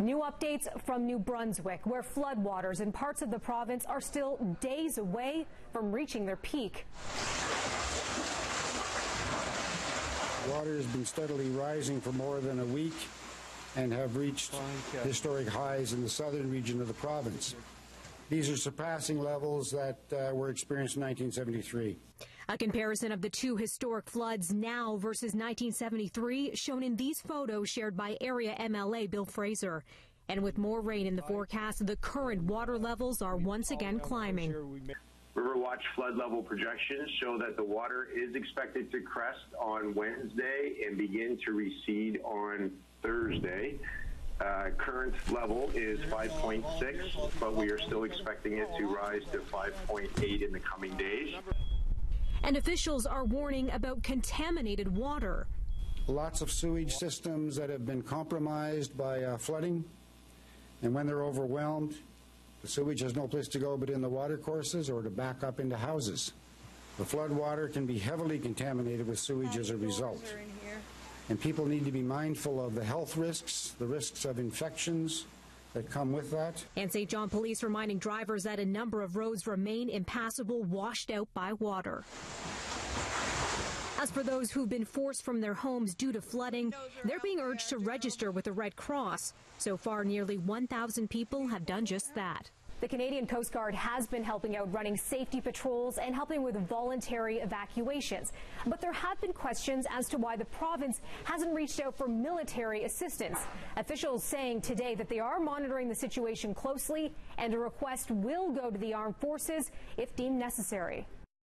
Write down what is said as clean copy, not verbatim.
New updates from New Brunswick, where floodwaters in parts of the province are still days away from reaching their peak. Water has been steadily rising for more than a week and have reached historic highs in the southern region of the province. These are surpassing levels that were experienced in 1973. A comparison of the two historic floods now versus 1973 shown in these photos shared by area MLA Bill Fraser. And with more rain in the forecast, the current water levels are once again climbing. Riverwatch flood level projections show that the water is expected to crest on Wednesday and begin to recede on Thursday. Current level is 5.6, but we are still expecting it to rise to 5.8 in the coming days. And officials are warning about contaminated water. Lots of sewage systems that have been compromised by flooding, and when they're overwhelmed, the sewage has no place to go but in the watercourses or to back up into houses. The flood water can be heavily contaminated with sewage as a result. And people need to be mindful of the health risks, the risks of infections that come with that. And St. John Police reminding drivers that a number of roads remain impassable, washed out by water. As for those who've been forced from their homes due to flooding, they're being urged to register with the Red Cross. So far, nearly 1,000 people have done just that. The Canadian Coast Guard has been helping out, running safety patrols and helping with voluntary evacuations. But there have been questions as to why the province hasn't reached out for military assistance. Officials saying today that they are monitoring the situation closely and a request will go to the armed forces if deemed necessary.